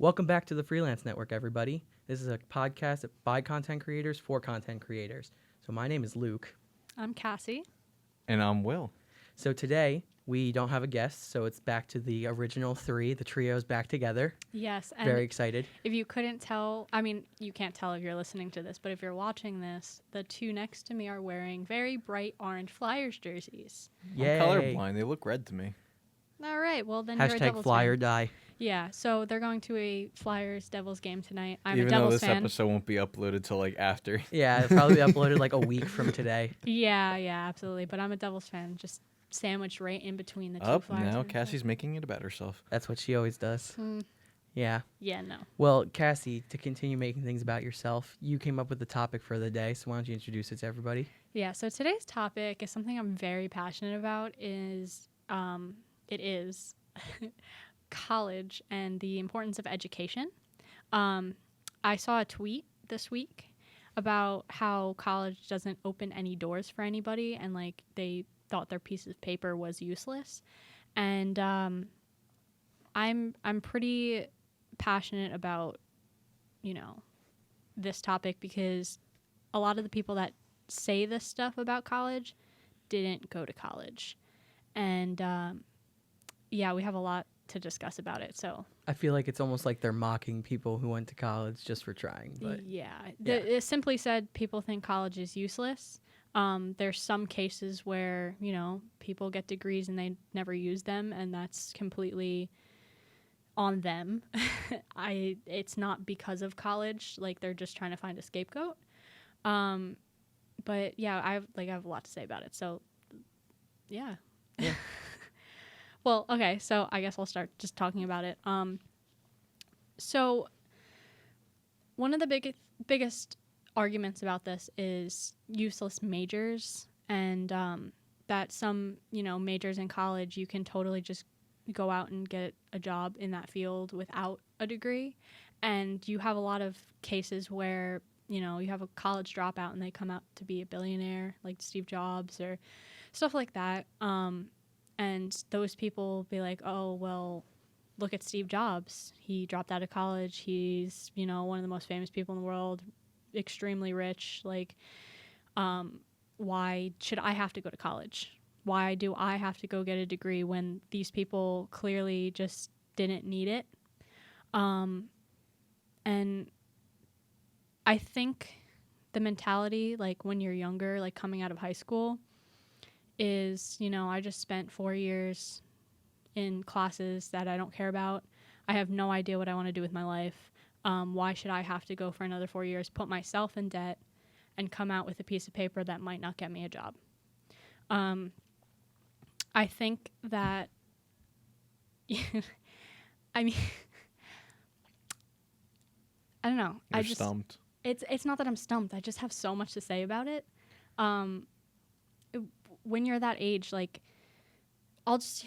Welcome back to the Freelance Network, everybody. This is a podcast by content creators for content creators. So my name is Luke. I'm Cassie. And I'm Will. So today we don't have a guest, so it's back to the original three. The trio's back together. Yes. And Very excited. if you couldn't tell, you can't tell if you're listening to this, but if you're watching this, the two next to me are wearing very bright orange Flyers jerseys. Yay. I'm colorblind. They look red to me. All right. Well, then you're a Hashtag Devils fly or fan. die. Yeah. So they're going to a Flyers-Devils game tonight. I'm Even a though Devils this fan. episode won't be uploaded till after. Yeah, it'll probably be uploaded like a week from today. Yeah, absolutely. But I'm a Devils fan, just sandwiched right in between the two Up Flyers. now, and Cassie's making it about herself. That's what she always does. Hmm. Yeah. Yeah, no. Well, Cassie, to continue making things about yourself, you came up with the topic for the day, so why don't you introduce it to everybody? Yeah, so today's topic is something I'm very passionate about. It is college and the importance of education. I saw a tweet this week about how college doesn't open any doors for anybody, and like they thought their piece of paper was useless. And I'm pretty passionate about this topic because a lot of the people that say this stuff about college didn't go to college, and we have a lot to discuss about it. So I feel like it's almost like they're mocking people who went to college just for trying. But it simply said people think college is useless. There's some cases where people get degrees and they never use them, and that's completely on them. It's not because of college, like they're just trying to find a scapegoat. But yeah, I have a lot to say about it. So yeah. Well, okay, so I guess I'll start just talking about it. So one of the biggest arguments about this is useless majors, and that some majors in college you can totally just go out and get a job in that field without a degree. And you have a lot of cases where you have a college dropout and they come out to be a billionaire, like Steve Jobs or stuff like that. And those people be like, oh, well, look at Steve Jobs. He dropped out of college. He's, one of the most famous people in the world, extremely rich. Like, why should I have to go to college? Why do I have to go get a degree when these people clearly just didn't need it? And I think the mentality, like when you're younger, like coming out of high school, is, I just spent 4 years in classes that I don't care about. I have no idea what I want to do with my life. Why should I have to go for another 4 years, put myself in debt, and come out with a piece of paper that might not get me a job? I think that, I mean, I don't know. You're stumped. It's not that I'm stumped. I just have so much to say about it. When you're that age, like, it's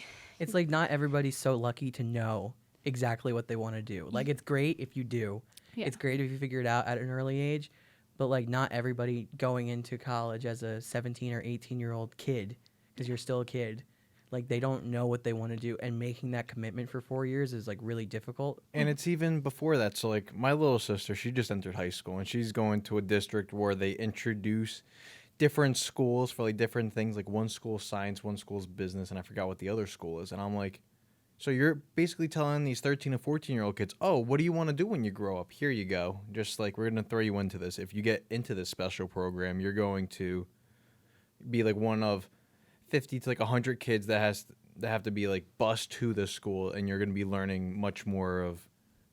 like not everybody's so lucky to know exactly what they want to do. Like, it's great if you do. Yeah. It's great if you figure it out at an early age. But, like, not everybody going into college as a 17 or 18-year-old kid, because you're still a kid, like, they don't know what they want to do. And making that commitment for 4 years is, like, really difficult. And it's even before that. So, like, my little sister, she just entered high school, and she's going to a district where they introduce different schools for, like, different things. Like, one school's science, one school's business, and I forgot what the other school is. And I'm like, so you're basically telling these 13 and 14-year-old kids, oh, what do you want to do when you grow up? Here you go. Just, like, we're going to throw you into this. If you get into this special program, you're going to be, like, one of 50 to, like, 100 kids that have to be, like, bused to this school, and you're going to be learning much more of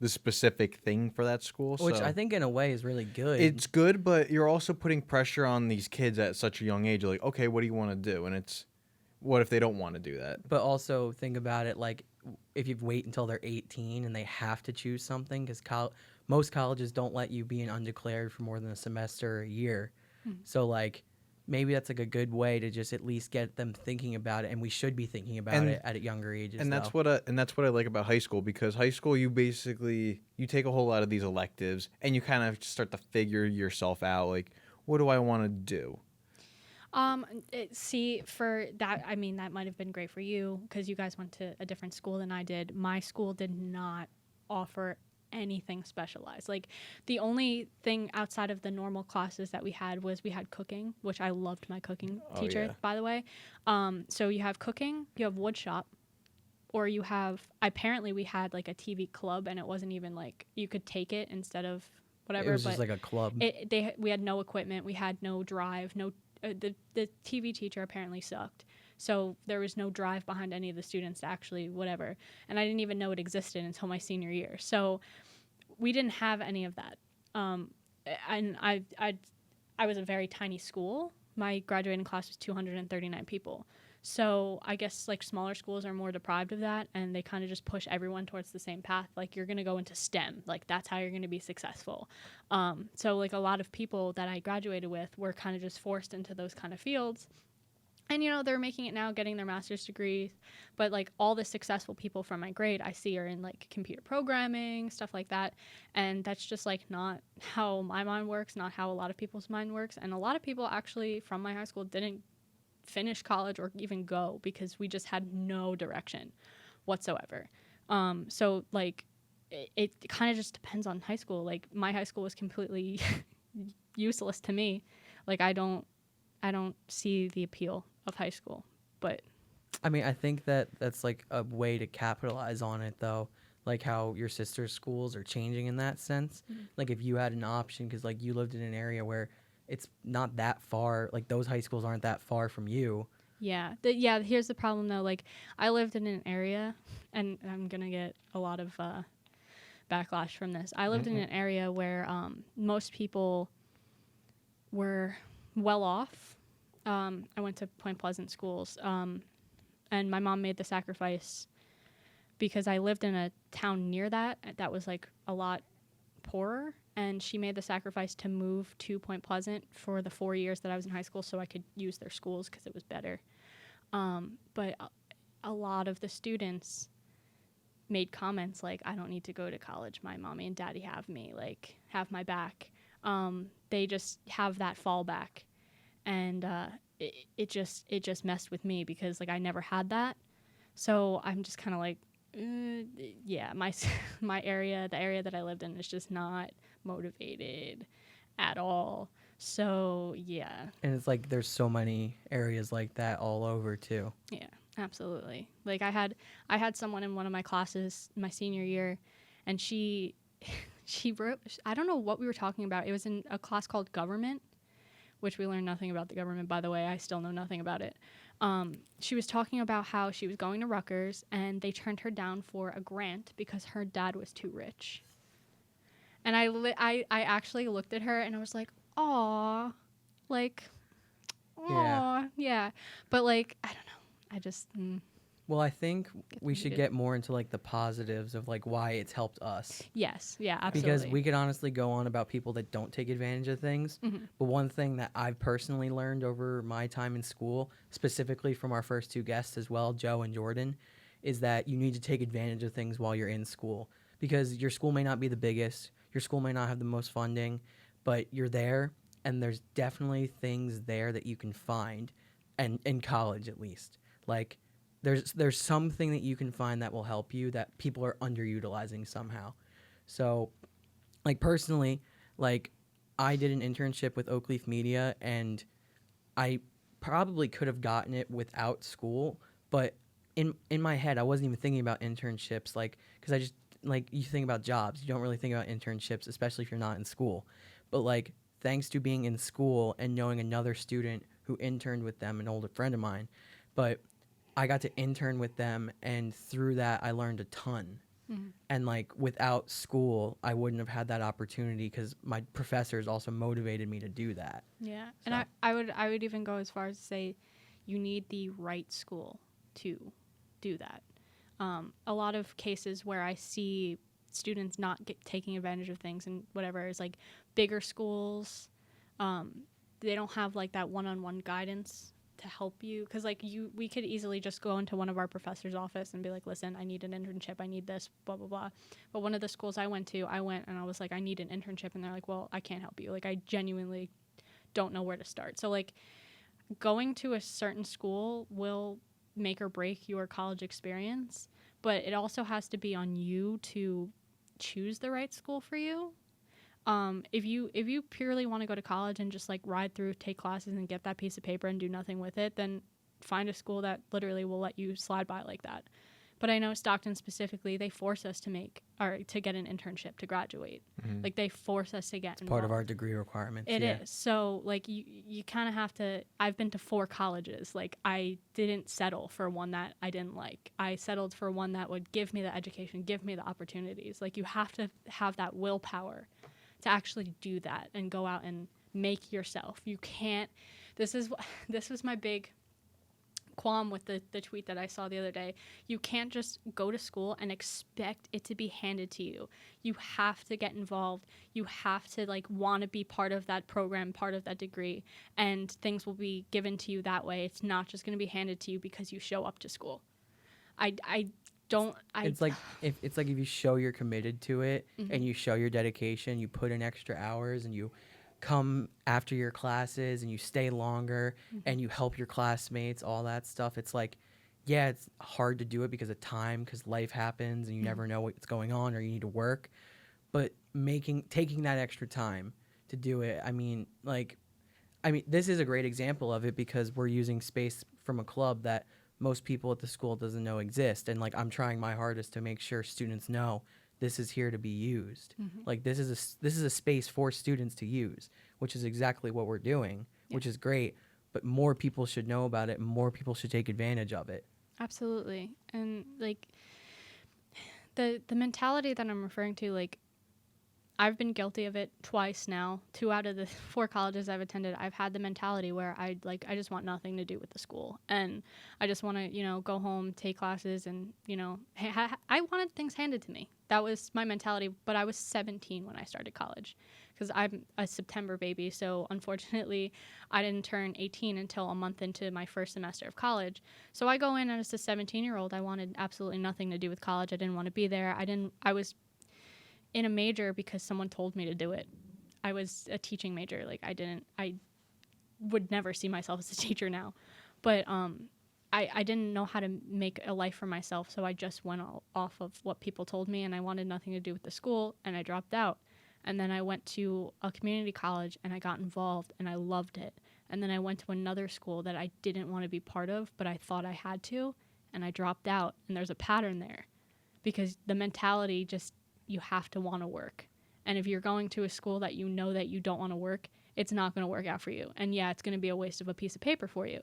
the specific thing for that school. Which so I think in a way is really good. It's good, but you're also putting pressure on these kids at such a young age. Like, okay, what do you want to do? And it's, what if they don't want to do that? But also think about it, like, if you wait until they're 18 and they have to choose something, because most colleges don't let you be an undeclared for more than a semester or a year. So, like, maybe that's, like, a good way to just at least get them thinking about it, and we should be thinking about it at younger ages. And that's what I like about high school, because high school you take a whole lot of these electives and you kind of start to figure yourself out, like, what do I want to do? See, for that, I mean, that might have been great for you because you guys went to a different school than I did. My school did not offer anything specialized. Like the only thing outside of the normal classes that we had was we had cooking, which I loved my cooking teacher, by the way. So you have cooking, you have wood shop, or you have, apparently we had like a TV club, and it wasn't even like you could take it instead of whatever. It was just like a club. We had no equipment, we had no drive, the TV teacher apparently sucked. So there was no drive behind any of the students to actually whatever. And I didn't even know it existed until my senior year. So we didn't have any of that. And I was a very tiny school. My graduating class was 239 people. So I guess like smaller schools are more deprived of that, and they kind of just push everyone towards the same path. Like you're going to go into STEM. Like that's how you're going to be successful. So like a lot of people that I graduated with were kind of just forced into those kind of fields. And, you know, they're making it now, getting their master's degrees. But, like, all the successful people from my grade I see are in, like, computer programming, stuff like that. And that's just, like, not how my mind works, not how a lot of people's mind works. And a lot of people actually from my high school didn't finish college or even go because we just had no direction whatsoever. So, like, it kind of just depends on high school. Like, my high school was completely useless to me. Like, I don't see the appeal of high school, but I mean, I think that's like a way to capitalize on it, though. Like how your sister's schools are changing in that sense. Mm-hmm. Like if you had an option, because like you lived in an area where it's not that far. Like those high schools aren't that far from you. Yeah. Here's the problem though. Like I lived in an area, and I'm gonna get a lot of backlash from this. I lived in an area where most people were well off. I went to Point Pleasant schools, and my mom made the sacrifice because I lived in a town near that was like a lot poorer, and she made the sacrifice to move to Point Pleasant for the 4 years that I was in high school so I could use their schools because it was better. But a lot of the students made comments like, I don't need to go to college. My mommy and daddy have me, like, have my back. They just have that fallback. And it just messed with me because like I never had that, so I'm just kind of like, yeah, my area, the area that I lived in, is just not motivated at all. So yeah. And it's like there's so many areas like that all over too. Yeah, absolutely. Like I had someone in one of my classes my senior year, and she wrote, I don't know what we were talking about. It was in a class called government, which we learned nothing about the government, by the way. I still know nothing about it. She was talking about how she was going to Rutgers, and they turned her down for a grant because her dad was too rich. And I actually looked at her, and I was like, aw, like, aw, yeah. But, like, I don't know. I just... Well, I think we should get more into like the positives of like why it's helped us. Yes, yeah, absolutely. Because we could honestly go on about people that don't take advantage of things. Mm-hmm. But one thing that I've personally learned over my time in school, specifically from our first two guests as well, Joe and Jordan, is that you need to take advantage of things while you're in school. Because your school may not be the biggest, your school may not have the most funding, but you're there, and there's definitely things there that you can find, and in college at least. Like, there's something that you can find that will help you that people are underutilizing somehow. So, like, personally, like, I did an internship with Oakleaf Media, and I probably could have gotten it without school, but in my head, I wasn't even thinking about internships, like, because I just, like, you think about jobs. You don't really think about internships, especially if you're not in school. But, like, thanks to being in school and knowing another student who interned with them, an older friend of mine, but I got to intern with them, and through that, I learned a ton. Mm-hmm. And, like, without school, I wouldn't have had that opportunity because my professors also motivated me to do that. Yeah, so. And I would even go as far as to say you need the right school to do that. A lot of cases where I see students not taking advantage of things and whatever is, like, bigger schools. They don't have, like, that one-on-one guidance to help you, because like we could easily just go into one of our professor's office and be like, listen, I need an internship, I need this, blah blah blah. But one of the schools I went and I was like, I need an internship, and they're like, well, I can't help you, like, I genuinely don't know where to start. So like going to a certain school will make or break your college experience, but it also has to be on you to choose the right school for you. If you purely want to go to college and just like ride through, take classes and get that piece of paper and do nothing with it, then find a school that literally will let you slide by like that. But I know Stockton specifically, they force us to get an internship to graduate. Mm-hmm. Like they force us to get involved. Part of our degree requirements. It is. So like you kind of have to. I've been to 4 colleges. Like I didn't settle for one that I didn't like. I settled for one that would give me the education, give me the opportunities. Like you have to have that willpower to actually do that and go out and make yourself. You can't. This was my big qualm with the tweet that I saw the other day. You can't just go to school and expect it to be handed to you. You have to get involved. You have to like want to be part of that program, part of that degree, and things will be given to you that way. It's not just going to be handed to you because you show up to school. It's like if you show you're committed to it and you show your dedication, you put in extra hours and you come after your classes and you stay longer and you help your classmates, all that stuff. It's like, yeah, it's hard to do it because of time, because life happens and you never know what's going on or you need to work. But taking that extra time to do it, I mean, this is a great example of it because we're using space from a club that most people at the school doesn't know exist. And like, I'm trying my hardest to make sure students know this is here to be used. Like this is a space for students to use, which is exactly what we're doing, which is great. But more people should know about it. And more people should take advantage of it. Absolutely. And like the mentality that I'm referring to, like I've been guilty of it twice now. 2 out of the 4 colleges I've attended, I've had the mentality where I just want nothing to do with the school. And I just want to, go home, take classes, and, I wanted things handed to me. That was my mentality. But I was 17 when I started college because I'm a September baby. So unfortunately, I didn't turn 18 until a month into my first semester of college. So I go in as a 17-year-old. I wanted absolutely nothing to do with college. I didn't want to be there. I was in a major because someone told me to do it. I was a teaching major. Like I would never see myself as a teacher now, but I didn't know how to make a life for myself. So I just went off of what people told me, and I wanted nothing to do with the school, and I dropped out. And then I went to a community college and I got involved and I loved it. And then I went to another school that I didn't want to be part of, but I thought I had to, and I dropped out. And there's a pattern there because the mentality just, you have to want to work. And if you're going to a school that you know that you don't want to work, it's not going to work out for you. And yeah, it's going to be a waste of a piece of paper for you.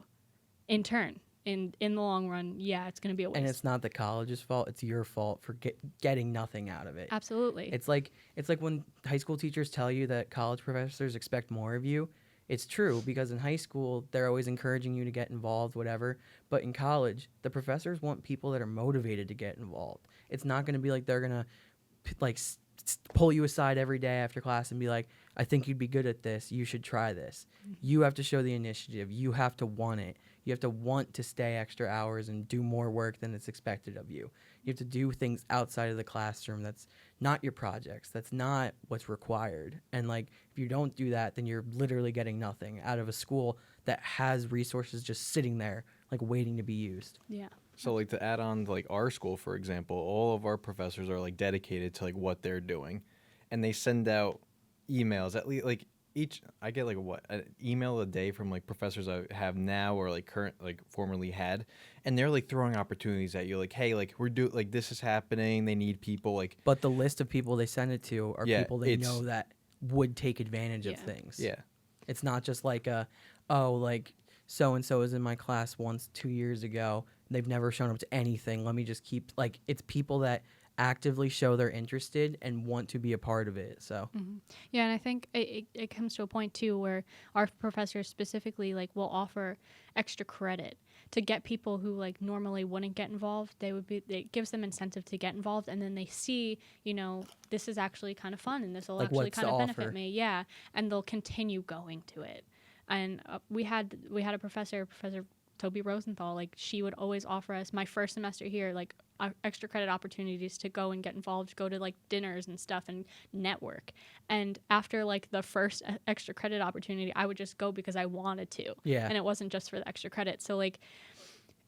In turn, in the long run, yeah, it's going to be a waste. And it's not the college's fault; it's your fault for getting nothing out of it. Absolutely. It's like when high school teachers tell you that college professors expect more of you. It's true because in high school they're always encouraging you to get involved, whatever. But in college, the professors want people that are motivated to get involved. It's not going to be like they're going to pull you aside every day after class and be like, I think you'd be good at this. You should try this. You have to show the initiative. You have to want it. You have to want to stay extra hours and do more work than it's expected of you. You have to do things outside of the classroom. That's not your projects. That's not what's required. And like, if you don't do that, then you're literally getting nothing out of a school that has resources just sitting there, like waiting to be used. Yeah. So like to add on to like our school, for example, all of our professors are like dedicated to like what they're doing, and they send out emails at least like I get like an email a day from like professors I have now or like formerly had, and they're like throwing opportunities at you like, hey, like like this is happening, they need people like. But the list of people they send it to are people they know that would take advantage of things. Yeah. It's not just like like so-and-so is in my class once 2 years ago. They've never shown up to anything. Let me just keep, like, it's people that actively show they're interested and want to be a part of it. So yeah, and I think it comes to a point too where our professors specifically like will offer extra credit to get people who like normally wouldn't get involved. It gives them incentive to get involved, and then they see, this is actually kind of fun and this will actually kind of benefit me. Yeah, and they'll continue going to it. And we had a Professor Toby Rosenthal, like she would always offer us my first semester here, like extra credit opportunities to go and get involved, go to like dinners and stuff and network. And after like the first extra credit opportunity, I would just go because I wanted to. Yeah. And it wasn't just for the extra credit. So like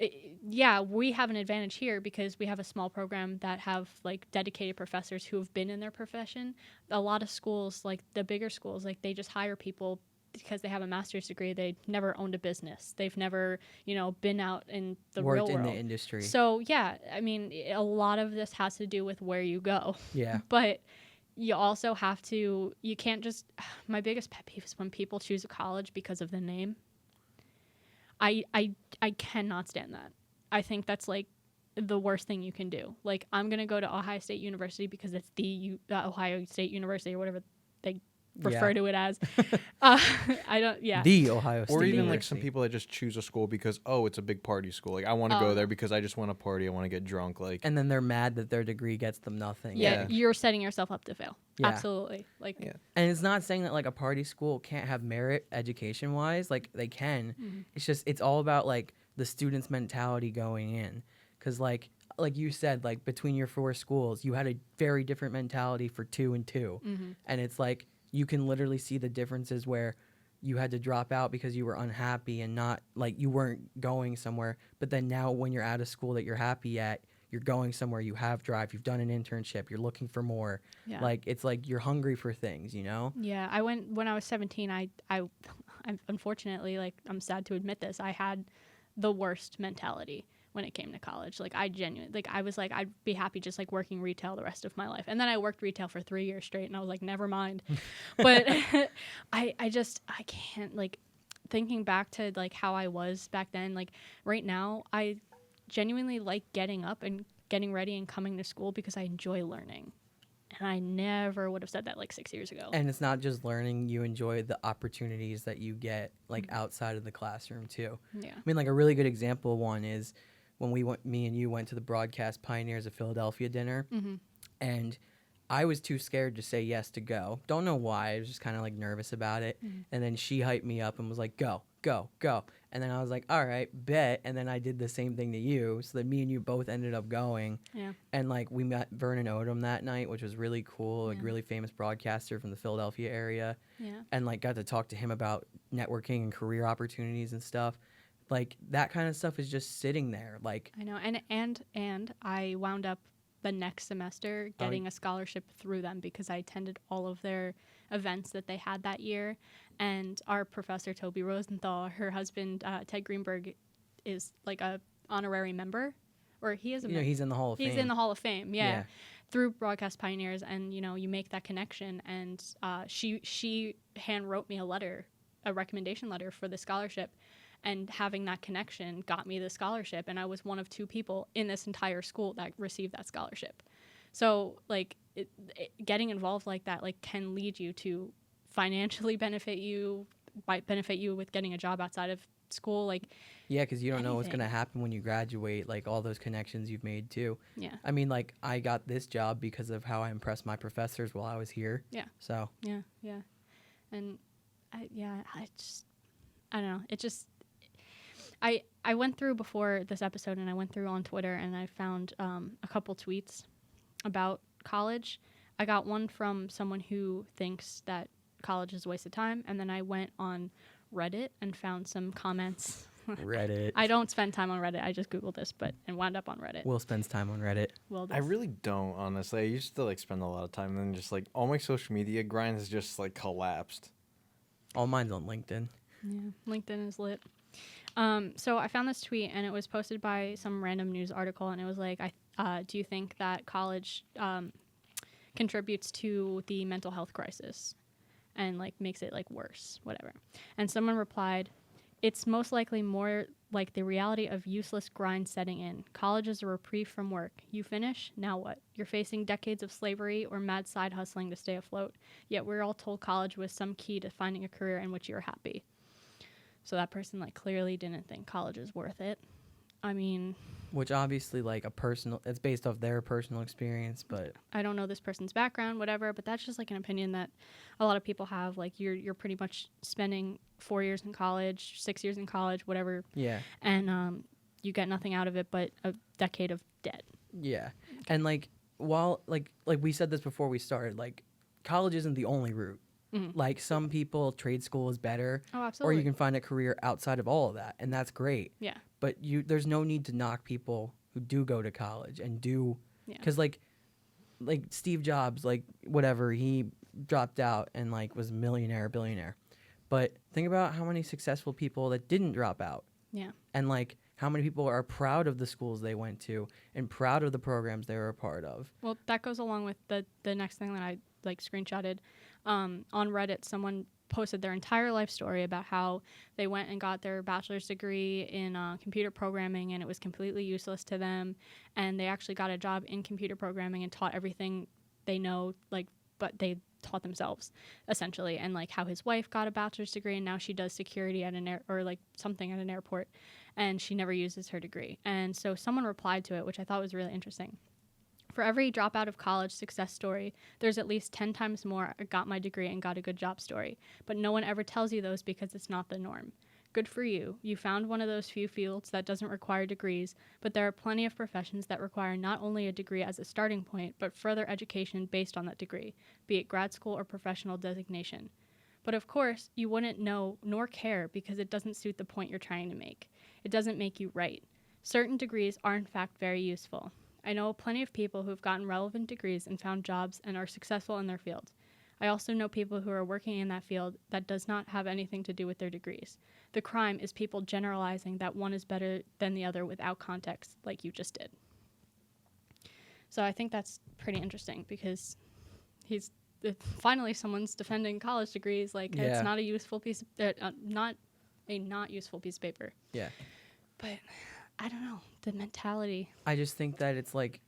yeah, we have an advantage here because we have a small program that have like dedicated professors who have been in their profession. A lot of schools, like the bigger schools, like they just hire people because they have a master's degree. They never owned a business. They've never, been out in the real Worked world. in the industry. So yeah, I mean, a lot of this has to do with where you go. Yeah. But you also have to, you can't just, my biggest pet peeve is when people choose a college because of the name. I cannot stand that. I think that's like the worst thing you can do. Like, I'm going to go to Ohio State University because it's the Ohio State University or whatever they refer to it as. I don't, yeah. The Ohio State Or even University. like some people that just choose a school because, it's a big party school. Like, I want to go there because I just want to party. I want to get drunk. Like, and then they're mad that their degree gets them nothing. Yeah, you're setting yourself up to fail. Yeah. Absolutely. Like, yeah. And it's not saying that like a party school can't have merit education wise. Like they can. It's just, it's all about like the student's mentality going in. Because like you said, like between your 4 schools, you had a very different mentality for 2 and 2. And it's like, you can literally see the differences where you had to drop out because you were unhappy and not like you weren't going somewhere. But then now when you're at a school that you're happy at, you're going somewhere, you have drive, you've done an internship, you're looking for more. Yeah. Like, it's like you're hungry for things, Yeah, I went when I was 17. I unfortunately, like, I'm sad to admit this, I had the worst mentality when it came to college. Like, I genuinely, like, I was like, I'd be happy just like working retail the rest of my life. And then I worked retail for 3 years straight, and I was like, never mind. But I can't, like, thinking back to like how I was back then. Like, right now, I genuinely like getting up and getting ready and coming to school because I enjoy learning. And I never would have said that like 6 years ago. And it's not just learning, you enjoy the opportunities that you get like outside of the classroom too. Yeah. I mean, like a really good example one is when me and you went to the Broadcast Pioneers of Philadelphia dinner, and I was too scared to say yes to go. Don't know why. I was just kind of like nervous about it. And then she hyped me up and was like, go, go, go. And then I was like, all right, bet. And then I did the same thing to you. So that me and you both ended up going. Yeah. And like we met Vernon Odom that night, which was really cool. Like really famous broadcaster from the Philadelphia area. Yeah. And like got to talk to him about networking and career opportunities and stuff. Like that kind of stuff is just sitting there. Like I know. And I wound up the next semester getting a scholarship through them because I attended all of their events that they had that year. And our professor, Toby Rosenthal, her husband, Ted Greenberg, is like a honorary member, or he is a member. He's in the Hall of Fame. He's in the Hall of Fame, yeah. Through Broadcast Pioneers, and you make that connection. And she hand wrote me a recommendation letter for the scholarship. And having that connection got me the scholarship, and I was one of 2 people in this entire school that received that scholarship. So, like, getting involved like that, like, can lead you to financially benefit you, might benefit you with getting a job outside of school, like. Yeah, because you don't know what's gonna happen when you graduate. Like all those connections you've made too. Yeah. I mean, like I got this job because of how I impressed my professors while I was here. Yeah. So. Yeah, and I don't know. It just. I went through before this episode, and I went through on Twitter, and I found a couple tweets about college. I got one from someone who thinks that college is a waste of time, and then I went on Reddit and found some comments. Reddit. I don't spend time on Reddit. I just Googled this, and wound up on Reddit. Will spends time on Reddit. I really don't, honestly. I used to like spend a lot of time, and then just like all my social media grind has just like collapsed. All mine's on LinkedIn. Yeah, LinkedIn is lit. So I found this tweet, and it was posted by some random news article, and it was like, do you think that college contributes to the mental health crisis and like makes it like worse, whatever? And someone replied, it's most likely more like the reality of useless grind setting in. College is a reprieve from work. You finish, now what? You're facing decades of slavery or mad side hustling to stay afloat. Yet we're all told college was some key to finding a career in which you're happy. So that person like clearly didn't think college is worth it. I mean, which obviously like it's based off their personal experience, but I don't know this person's background, whatever, but that's just like an opinion that a lot of people have. Like you're pretty much spending 4 years in college, 6 years in college, whatever. Yeah. And you get nothing out of it but a decade of debt. Yeah. And like while like we said this before we started, like college isn't the only route. Like some people, trade school is better. Oh, Or absolutely. you can find a career outside of all of that, and that's great. Yeah. But there's no need to knock people who do go to college and do, Yeah. because like Steve Jobs, like whatever, he dropped out and like was a millionaire, billionaire. But think about how many successful people that didn't drop out, Yeah. and like how many people are proud of the schools they went to and proud of the programs they were a part of. Well, that goes along with the next thing that I like screenshotted. On Reddit, someone posted their entire life story about how they went and got their bachelor's degree in computer programming, and it was completely useless to them. And they actually got a job in computer programming and taught everything they know, like, but they taught themselves essentially. And like how his wife got a bachelor's degree and now she does security at or like something at an airport, and she never uses her degree. And so someone replied to it, which I thought was really interesting. For every dropout of college success story, there's at least 10 times more I got my degree and got a good job story. But no one ever tells you those because it's not the norm. Good for you. You found one of those few fields that doesn't require degrees, but there are plenty of professions that require not only a degree as a starting point, but further education based on that degree, be it grad school or professional designation. But of course, you wouldn't know nor care because it doesn't suit the point you're trying to make. It doesn't make you right. Certain degrees are in fact very useful. I know plenty of people who have gotten relevant degrees and found jobs and are successful in their field. I also know people who are working in that field that does not have anything to do with their degrees. The crime is people generalizing that one is better than the other without context, like you just did. So I think that's pretty interesting because finally someone's defending college degrees like it's not a useful piece of, not useful piece of paper. Yeah. But I don't know, the mentality. I just think that it's like,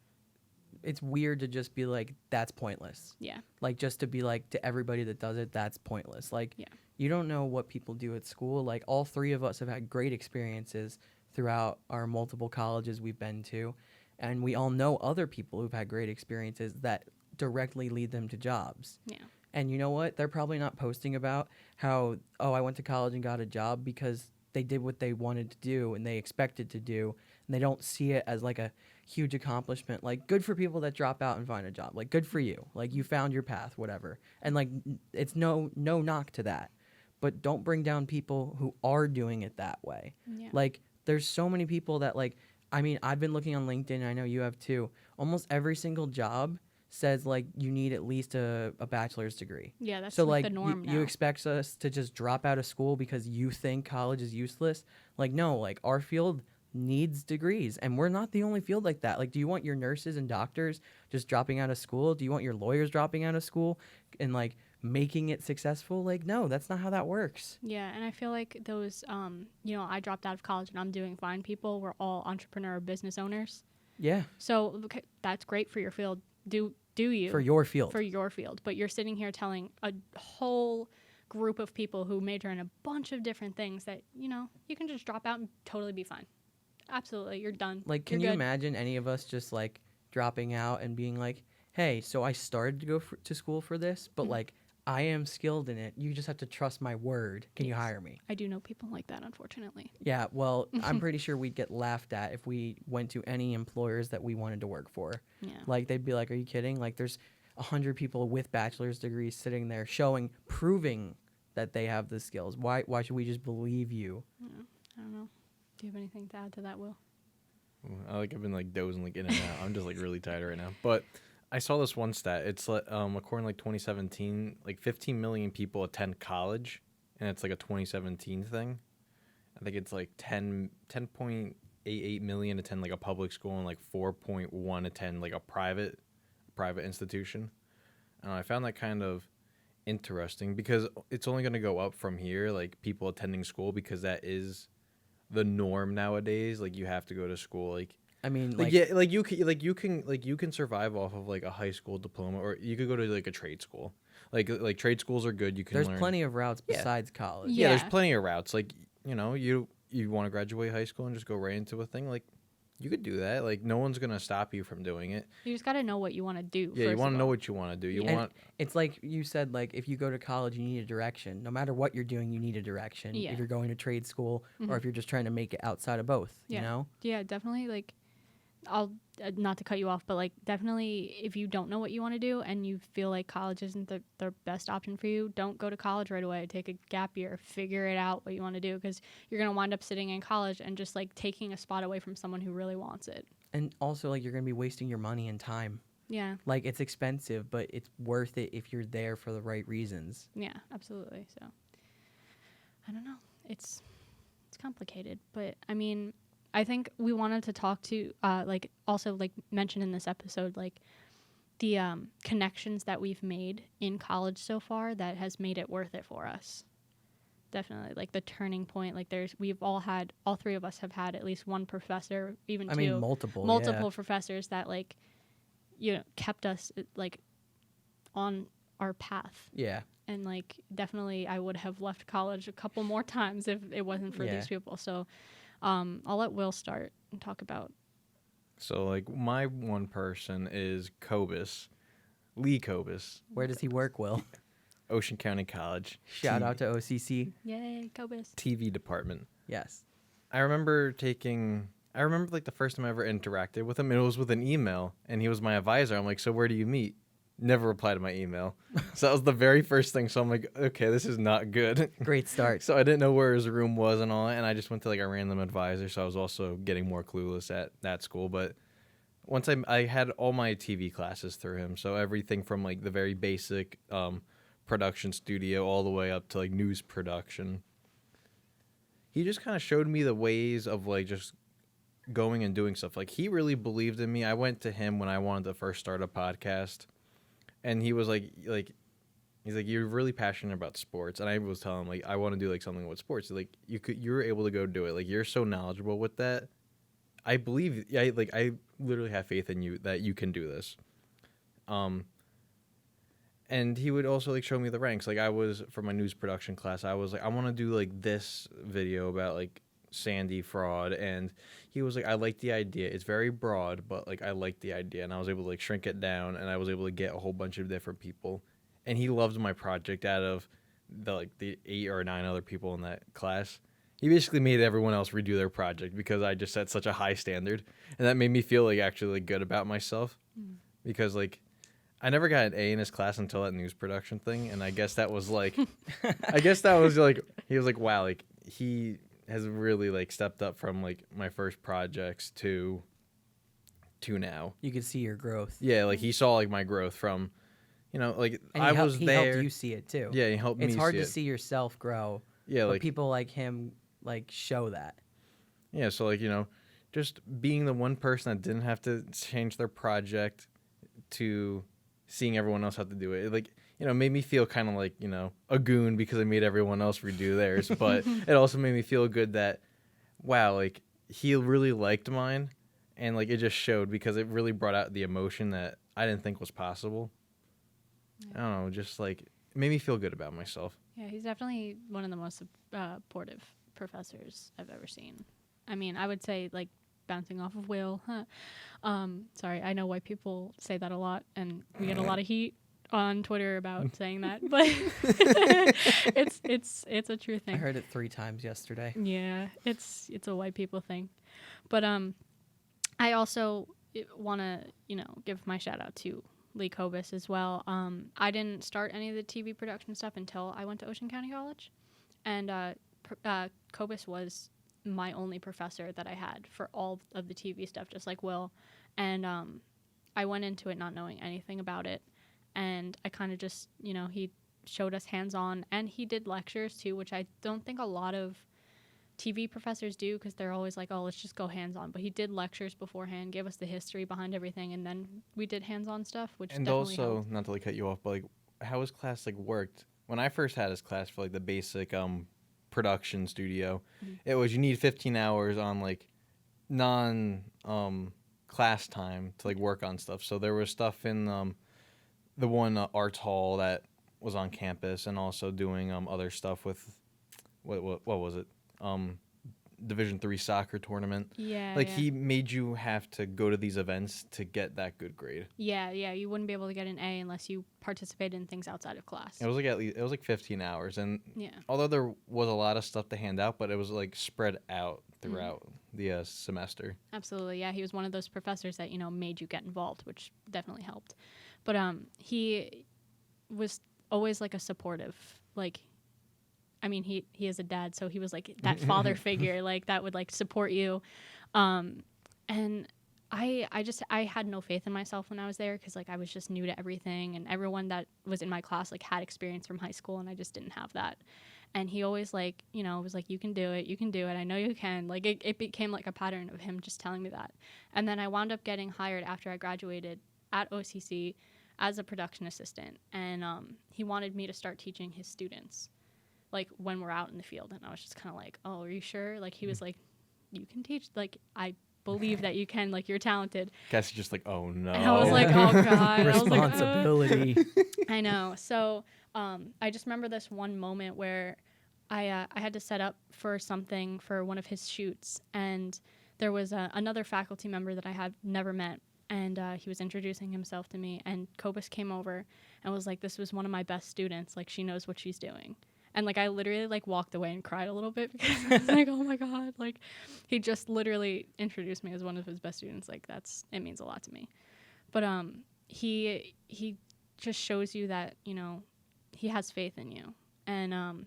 it's weird to just be like, that's pointless. Yeah. Like just to be like, to everybody that does it, that's pointless. Like, Yeah. you don't know what people do at school. Like all three of us have had great experiences throughout our multiple colleges we've been to. And we all know other people who've had great experiences that directly lead them to jobs. Yeah. And you know what? They're probably not posting about how, oh, I went to college and got a job because they did what they wanted to do and they expected to do. And they don't see it as like a huge accomplishment. Like, good for people that drop out and find a job. Like, good for you. Like, you found your path, whatever. And like, it's no knock to that. But don't bring down people who are doing it that way. Yeah. Like, there's so many people that like, I mean, I've been looking on LinkedIn, and I know you have too. Almost every single job says like you need at least a bachelor's degree. Yeah, that's so like like the norm now. you expect us to just drop out of school because you think college is useless? Like, no, like our field needs degrees, and we're not the only field like that. Like, do you want your nurses and doctors just dropping out of school? Do you want your lawyers dropping out of school and like making it successful? Like, no, that's not how that works. Yeah, and I feel like those, I dropped out of college and I'm doing fine people were all entrepreneur business owners. Yeah. So okay, that's great for your field. Do you? For your field. For your field. But you're sitting here telling a whole group of people who major in a bunch of different things that, you can just drop out and totally be fine. Absolutely. You're done. Like, can you imagine any of us just like dropping out and being like, hey, so I started to go to school for this, but like I am skilled in it. You just have to trust my word. Can you hire me? I do know people like that, unfortunately. Yeah, well, I'm pretty sure we'd get laughed at if we went to any employers that we wanted to work for. Yeah. Like, they'd be like, are you kidding? Like, there's 100 people with bachelor's degrees sitting there proving that they have the skills. Why should we just believe you? Yeah, I don't know. Do you have anything to add to that, Will? I've been like dozing like in and out. I'm just like really tired right now. But I saw this one stat. It's according to like 2017, like 15 million people attend college, and it's like a 2017 thing. I think it's like 10.88 million attend like a public school, and like 4.1 attend like a private institution. I found that kind of interesting because it's only going to go up from here, like people attending school, because that is the norm nowadays. Like, you have to go to school. Like, I mean, you can survive off of like a high school diploma, or you could go to like a trade school. Like trade schools are good. You can there's learn. plenty of routes besides college. Yeah, there's plenty of routes. Like, you want to graduate high school and just go right into a thing. Like, you could do that. Like, no one's gonna stop you from doing it. You just got to know what you want to do. Yeah, you want to know what you want to do. You want. It's like you said, like, if you go to college, you need a direction. No matter what you're doing, you need a direction. Yeah. If you're going to trade school or if you're just trying to make it outside of both, Yeah. you know? Yeah, definitely. Like, I'll not to cut you off, but like definitely if you don't know what you want to do and you feel like college isn't the best option for you, don't go to college right away. Take a gap year, figure it out what you want to do, because you're going to wind up sitting in college and just like taking a spot away from someone who really wants it. And also, like, you're going to be wasting your money and time. Yeah. Like, it's expensive, but it's worth it if you're there for the right reasons. Yeah, absolutely. So I don't know. It's complicated, but I mean, I think we wanted to talk to like also like mention in this episode like the connections that we've made in college so far that has made it worth it for us. Definitely, like the turning point. Like all three of us have had at least one professor, even two. I mean, multiple professors that like, you know, kept us like on our path. Yeah. And like definitely, I would have left college a couple more times if it wasn't for these people. So, I'll let Will start and talk about. So like my one person is Kobus, Lee Kobus. Where does he work, Will? Ocean County College. Shout out to OCC. Yay, Kobus. TV department. Yes. I remember like the first time I ever interacted with him, it was with an email, and he was my advisor. I'm like, so where do you meet? Never replied to my email. So that was the very first thing. So I'm like, okay, this is not good. Great start. So I didn't know where his room was and all that, and I just went to like a random advisor. So I was also getting more clueless at that school. But once I had all my TV classes through him. So everything from like the very basic production studio all the way up to like news production. He just kind of showed me the ways of like just going and doing stuff. Like he really believed in me. I went to him when I wanted to first start a podcast. And he was like, he's like, you're really passionate about sports. And I was telling him, like, I want to do like something with sports. Like, you were able to go do it. Like, you're so knowledgeable with that. I believe, I literally have faith in you that you can do this. And he would also like show me the ranks. Like, for my news production class, I was like, I want to do like this video about like Sandy fraud, and he was like, I like the idea, it's very broad, but like I like the idea. And I was able to like shrink it down, and I was able to get a whole bunch of different people, and he loved my project. Out of the 8 or 9 other people in that class, he basically made everyone else redo their project because I just set such a high standard, and that made me feel like actually like good about myself. Because like I never got an A in his class until that news production thing, and I guess that was like he was like, wow, like he has really like stepped up from like my first projects to now. You could see your growth. Yeah, like he saw like my growth from, you know, like and I he was there. He helped you see it too. Yeah, he helped me. It's hard to see see yourself grow. Yeah, but like people like him like show that. Yeah, so like, you know, just being the one person that didn't have to change their project to seeing everyone else have to do it. Like, you know, made me feel kind of like, you know, a goon because I made everyone else redo theirs. But it also made me feel good that, wow, like, he really liked mine. And, like, it just showed because it really brought out the emotion that I didn't think was possible. I don't know, just, like, it made me feel good about myself. Yeah, he's definitely one of the most supportive professors I've ever seen. I mean, I would say, like, bouncing off of Will. Sorry, I know white people say that a lot, and we get a lot of heat on Twitter about saying that, but it's a true thing. I heard it 3 times yesterday. Yeah, it's a white people thing. But I also want to, you know, give my shout out to Lee Kobus as well. I didn't start any of the TV production stuff until I went to Ocean County College, and Kobus was my only professor that I had for all of the TV stuff, just like Will. And I went into it not knowing anything about it. And I kind of just, you know, he showed us hands-on, and he did lectures too, which I don't think a lot of TV professors do because they're always like, oh, let's just go hands-on. But he did lectures beforehand, gave us the history behind everything, and then we did hands-on stuff, which and definitely also, helped. not to like cut you off, but like how his class like worked. When I first had his class for like the basic production studio, it was you need 15 hours on like non class time to like work on stuff. So there was stuff in the one arts hall that was on campus, and also doing other stuff with what was it, Division 3 soccer tournament. Yeah, like yeah. He made you have to go to these events to get that good grade. Yeah, you wouldn't be able to get an A unless you participated in things outside of class. It was like it was like 15 hours, and yeah, although there was a lot of stuff to hand out, but it was like spread out throughout the semester. Absolutely, yeah. He was one of those professors that, made you get involved, which definitely helped. But he was always like a supportive, like, I mean, he is a dad, so he was like that father figure, like that would like support you. And I had no faith in myself when I was there because like I was just new to everything, and everyone that was in my class like had experience from high school, and I just didn't have that. And he always like, was like, you can do it, I know you can. Like it became like a pattern of him just telling me that. And then I wound up getting hired after I graduated at OCC as a production assistant, and he wanted me to start teaching his students like when we're out in the field. And I was just kind of like, oh, are you sure? Like he was like, you can teach, like I believe that you can, like you're talented. Cassie's just like, oh no. And I was like, oh god. Responsibility. I know. So I just remember this one moment where I had to set up for something for one of his shoots, and there was another faculty member that I had never met, and he was introducing himself to me, and Kobus came over and was like, this was one of my best students, like she knows what she's doing. And like I literally like walked away and cried a little bit because I was like, oh my god, like he just literally introduced me as one of his best students. Like it means a lot to me. But he just shows you that, he has faith in you. And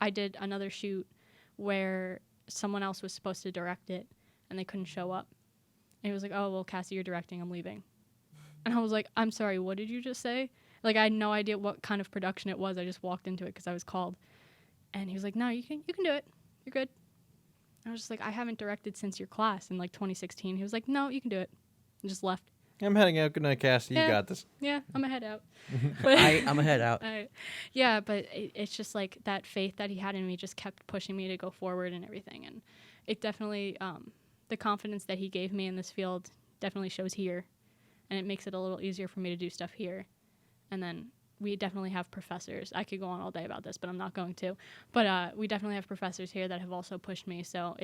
I did another shoot where someone else was supposed to direct it and they couldn't show up. And he was like, oh, well, Cassie, you're directing, I'm leaving. And I was like, I'm sorry, what did you just say? Like, I had no idea what kind of production it was. I just walked into it because I was called. And he was like, no, you can do it. You're good. I was just like, I haven't directed since your class in like 2016. He was like, no, you can do it. And just left. I'm heading out. Good night, Cassie. Yeah. You got this. Yeah, I'm a head out. I'm a head out. Yeah, but it's just like that faith that he had in me just kept pushing me to go forward and everything. And it definitely, the confidence that he gave me in this field definitely shows here. And it makes it a little easier for me to do stuff here. And then we definitely have professors. I could go on all day about this, but I'm not going to. But we definitely have professors here that have also pushed me. So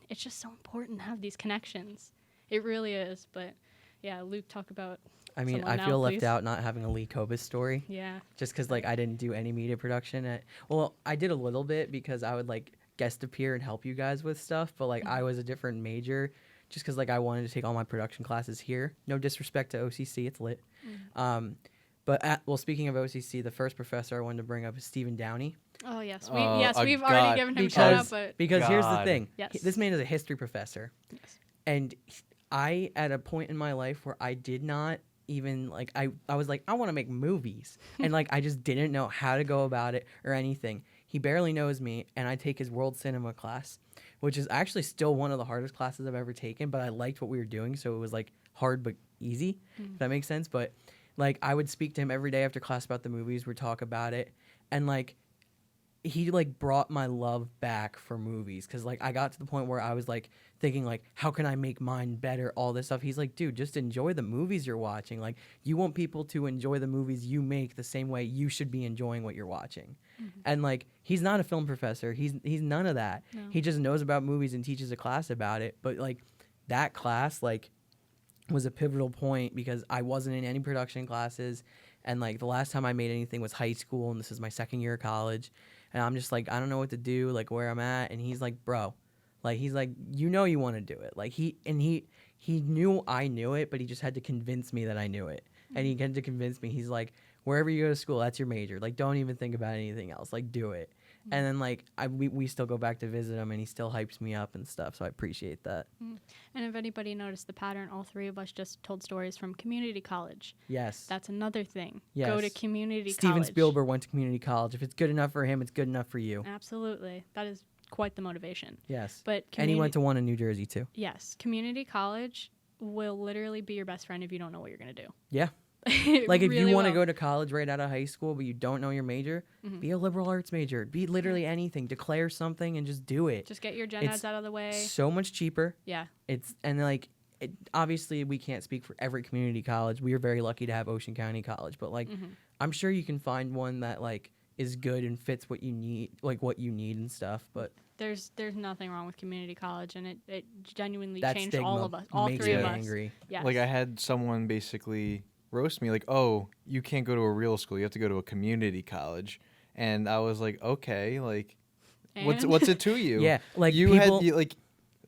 it's just so important to have these connections. It really is. But yeah, Luke, talk about. I mean, I feel left out not having a Lee Kobus story. Yeah. Just because like I didn't do any media production. Well, I did a little bit because I would like guest appear and help you guys with stuff. But like I was a different major. Just because like I wanted to take all my production classes here. No disrespect to OCC, it's lit. But speaking of OCC, the first professor I wanted to bring up is Stephen Downey. Oh yes, we've already given him shout out, but because here's the thing, yes. This man is a history professor, yes. And I at a point in my life where I did not even like I was like I want to make movies and like I just didn't know how to go about it or anything. He barely knows me, and I take his world cinema class, which is actually still one of the hardest classes I've ever taken. But I liked what we were doing, so it was like hard but easy. If that makes sense, but. Like, I would speak to him every day after class about the movies. We'd talk about it. And, like, he, like, brought my love back for movies. Because, like, I got to the point where I was, like, thinking, like, how can I make mine better? All this stuff. He's like, dude, just enjoy the movies you're watching. Like, you want people to enjoy the movies you make the same way you should be enjoying what you're watching. And, like, he's not a film professor. He's none of that. No. He just knows about movies and teaches a class about it. But, like, that class, like, was a pivotal point because I wasn't in any production classes, and like the last time I made anything was high school, and this is my second year of college, and I'm just like I don't know what to do, like where I'm at, and he's like, bro, like he's like, you want to do it, like he knew I knew it, but he just had to convince me that I knew it, and he had to convince me. He's like, wherever you go to school, that's your major, like don't even think about anything else, like do it. And then, like, we still go back to visit him, and he still hypes me up and stuff, so I appreciate that. And if anybody noticed the pattern, all three of us just told stories from community college. Yes. That's another thing. Yes. Go to community college. Steven Spielberg went to community college. If it's good enough for him, it's good enough for you. Absolutely. That is quite the motivation. Yes. But and he went to one in New Jersey, too. Yes. Community college will literally be your best friend if you don't know what you're going to do. Yeah. Like if you want to go to college right out of high school but you don't know your major, be a liberal arts major. Be literally anything. Declare something and just do it. Just get your gen eds out of the way. So much cheaper. Yeah. Obviously we can't speak for every community college. We are very lucky to have Ocean County College, but like I'm sure you can find one that like is good and fits what you need, like what you need and stuff, but there's nothing wrong with community college, and it genuinely that changed stigma all of us, all makes three me of us. Angry. Yes. Like I had someone basically roast me like, oh, you can't go to a real school, you have to go to a community college. And I was like, okay, like what's it to you? Yeah, like you people, had like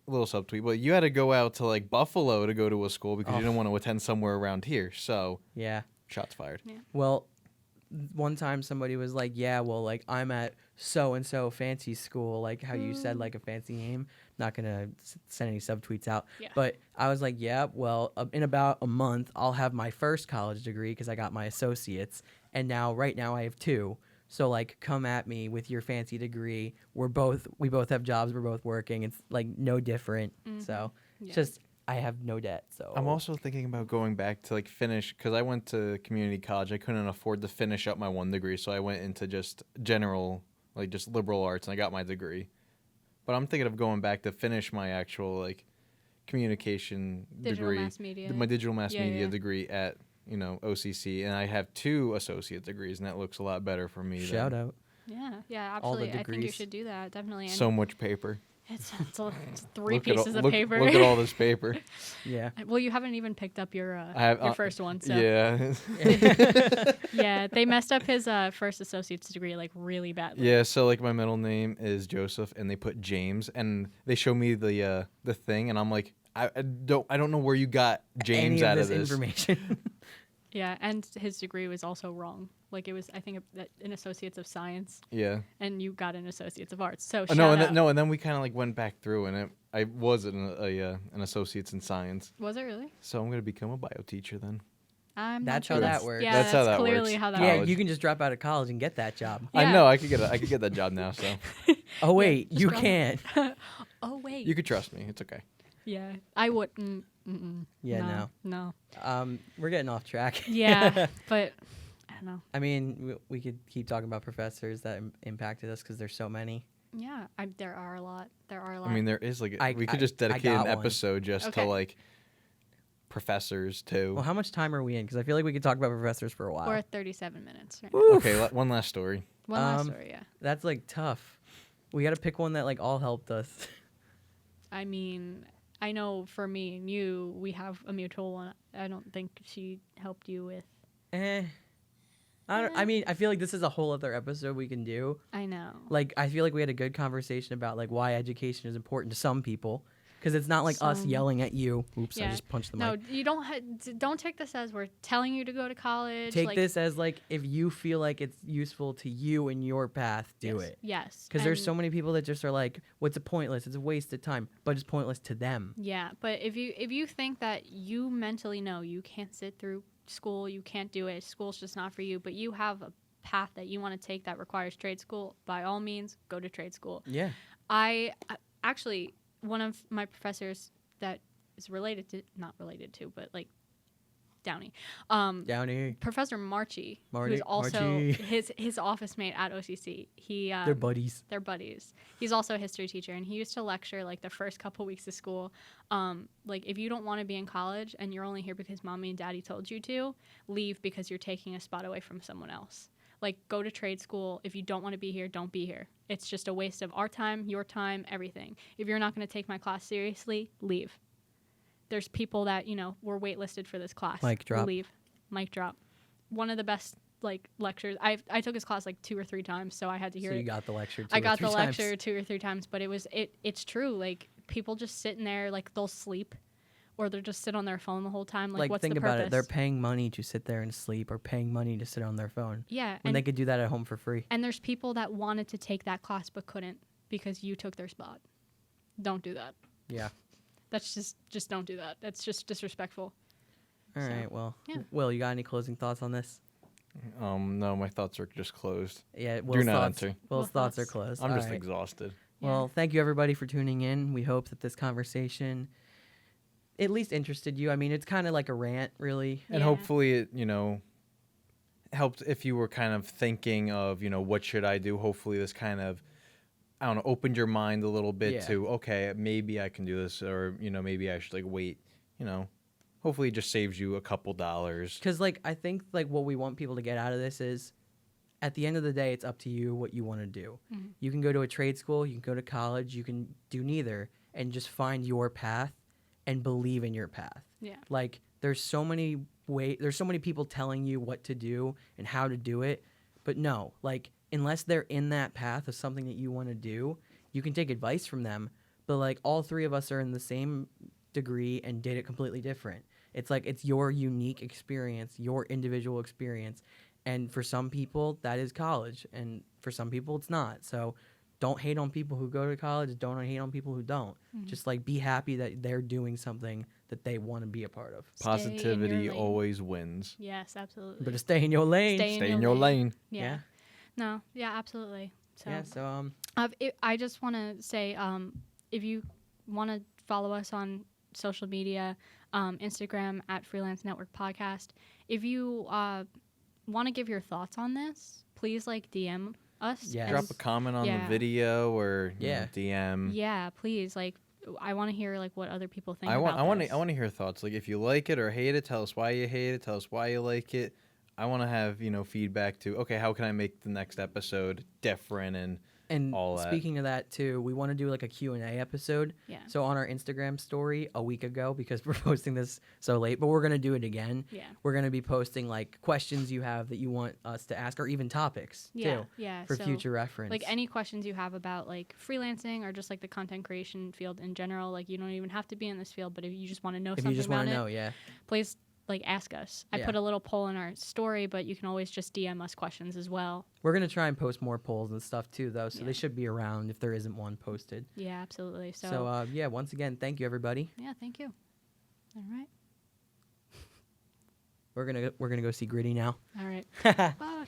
little subtweet, but you had to go out to like Buffalo to go to a school because you didn't want to attend somewhere around here. So Yeah. shots fired. Yeah. Well, one time somebody was like, yeah, well, like I'm at so and so fancy school, like how you said, like a fancy name. Not gonna send any subtweets out, Yeah. but I was like, yeah, well, in about a month I'll have my first college degree because I got my associates, and right now I have 2. So like, come at me with your fancy degree. We both have jobs. We're both working. It's like no different. So it's just I have no debt. So I'm also thinking about going back to like finish because I went to community college. I couldn't afford to finish up my 1 degree, so I went into just general, like just liberal arts, and I got my degree. But I'm thinking of going back to finish my actual like communication Digital degree, mass media. my digital mass Yeah, media yeah. degree at OCC, and I have 2 associate degrees, and that looks a lot better for me. shout out. Yeah, All the absolutely. I think you degrees. should do that, definitely. And So much paper. it's 3 Look at pieces of look, paper. Look at all this paper. Yeah. Well, you haven't even picked up your I have, your first one, so Yeah. yeah, they messed up his first associate's degree like really badly. Yeah, so like my middle name is Joseph, and they put James, and they show me the thing, and I'm like, I don't know where you got James Any out of of this this. information. Yeah, and his degree was also wrong. Like it was, I think, an associates of science, Yeah. and you got an associates of arts. So Oh, shout no, out. and then we kind of like went back through, and I was an associate's in science, Was it really? so I'm gonna become a bio teacher then. I'm That's not how sure that works. Yeah, That's how that clearly works. how that Yeah, College. you can just drop out of college and get that job. Yeah. I know I could get that job now, so Oh wait, just you drop- can't. Oh wait. you could trust me. It's okay. Yeah, I wouldn't. Yeah, no. We're getting off track. Yeah, but I don't know. I mean, we could keep talking about professors that impacted us because there's so many. Yeah, there are a lot. I mean, there is like I- we could I- just I dedicate got an one. episode just Okay. to like professors too. Well, how much time are we in? Because I feel like we could talk about professors for a while. We're at 37 minutes. Right? Okay, one last story. One last Um, story. Yeah. That's like tough. We got to pick one that like all helped us. I mean, I know for me and you, we have a mutual one. I don't think she helped you with. I mean, I feel like this is a whole other episode we can do. I know. Like, I feel like we had a good conversation about like why education is important to some people, because it's not like us Some. yelling at you. Oops, I Yeah. just punched the No, mic. you don't take this as we're telling you to go to college. Take like, this as like if you feel like it's useful to you and your path, do yes, it. Yes. Because there's and- so many people that just are like, "What's it pointless? It's a waste of time," but it's pointless to them. Yeah, but if you think that you mentally know you can't sit through school, you can't do it, school's just not for you, but you have a path that you want to take that requires trade school, by all means, go to trade school. Yeah. I actually, one of my professors that is not related to, but like Downey, Downey, Professor Marchi, Marty- who's also Marchi. his office mate at OCC. He they're buddies. they're buddies. He's also a history teacher, and he used to lecture like the first couple weeks of school. Like if you don't want to be in college and you're only here because mommy and daddy told you to, leave because you're taking a spot away from someone else. Like go to trade school. If you don't want to be here, don't be here. It's just a waste of our time, your time, everything. If you're not going to take my class seriously, leave. There's people that, were waitlisted for this class. Mic drop. Leave. Mic drop. One of the best like lectures. I took his class like 2 or 3 times, so I had to hear So it. you got the lecture. I got the lecture 2 or 3 times, but it's true. Like people just sit in there, like they'll sleep, or they'll just sit on their phone the whole time. Like what's think the about purpose? it. They're paying money to sit there and sleep, or paying money to sit on their phone. Yeah, When they could do that at home for free. and there's people that wanted to take that class but couldn't because you took their spot. Don't do that. Yeah. That's just don't do that. That's just disrespectful. All So, right. Well, yeah. Will, you got any closing thoughts on this? No, my thoughts are just closed. Yeah. Will's not thoughts. answer. Will's Will's thoughts are thoughts. closed. I'm All just right. exhausted. Well, thank you everybody for tuning in. We hope that this conversation at least interested you. I mean, it's kind of like a rant, really. And Yeah. hopefully it, helped if you were kind of thinking of, what should I do? Hopefully this kind of, I don't know, opened your mind a little bit Yeah. to, okay, maybe I can do this, or, maybe I should like wait, hopefully it just saves you a couple dollars. Because, like, I think, like, what we want people to get out of this is, at the end of the day, it's up to you what you want to do. Mhm. You can go to a trade school, you can go to college, you can do neither, and just find your path and believe in your path. Yeah. Like, there's so many people telling you what to do and how to do it, but no, like, unless they're in that path of something that you want to do, you can take advice from them, but like all three of us are in the same degree and did it completely different. It's like it's your unique experience, your individual experience. And for some people, that is college. And for some people, it's not. So don't hate on people who go to college. Don't hate on people who don't. Just like be happy that they're doing something that they want to be a part of. Positivity always wins. Yes, absolutely. But stay in your lane. Stay in your lane. Yeah. No, yeah, absolutely. So, yeah, so I just want to say, if you want to follow us on social media, Instagram at Freelance Network Podcast. If you want to give your thoughts on this, please like DM us. Yes. Drop a comment on the video or you know, DM. Yeah, please. Like, I want to hear like what other people think. I want to hear thoughts. Like if you like it or hate it, tell us why you hate it. Tell us why you like it. I want to have feedback to. Okay, how can I make the next episode different and all that. Speaking of that too, we want to do like a Q&A episode. Yeah. So on our Instagram story a week ago, because we're posting this so late, but we're going to do it again. Yeah. We're going to be posting like questions you have that you want us to ask, or even topics too. Yeah. For future reference. Like any questions you have about like freelancing or just like the content creation field in general, like you don't even have to be in this field, but if you just want to know something about it, please like ask us. I put a little poll in our story, but you can always just DM us questions as well. We're going to try and post more polls and stuff too, though, so they should be around if there isn't one posted. Yeah, absolutely. So once again, thank you, everybody. Yeah, thank you. All right. We're gonna go see Gritty now. All right. Bye.